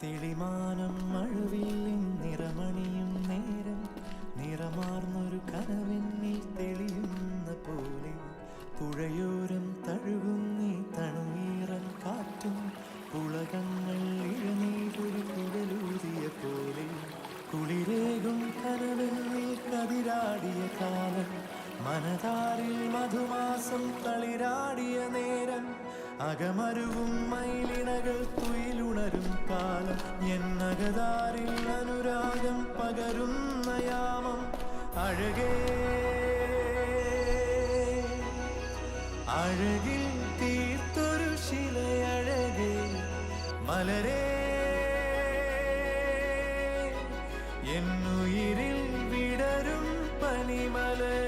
തെളിമാനം മഴവില്ലിൻ നിറമണിയും നേരം നിറമാർന്നൊരു കനവെന്നിൽ തെളിയുന്ന പോലെ പുഴയോരം തഴുകുന്നീ തണുനീറൻ കാറ്റും പുളകങ്ങൾ ഇഴനീതൊരു കുടലൂതിയ പോലെ കുളിരേകും കനവെന്നിൽ കതിരാടിയ കാലം മനതാരിൽ മധുമാസം കളിരാടിയ നേരം അകമരുവും മയിലിണകൾ തുയിലുണരും കാലം എന്നകതാരിൽ അനുരാഗം പകരുന്ന യാമം അഴകേ അഴകിൽ തീർത്തൊരു ശിലയഴകേ മലരേ എന്നുയിരിൽ വിടരും പനിമലർ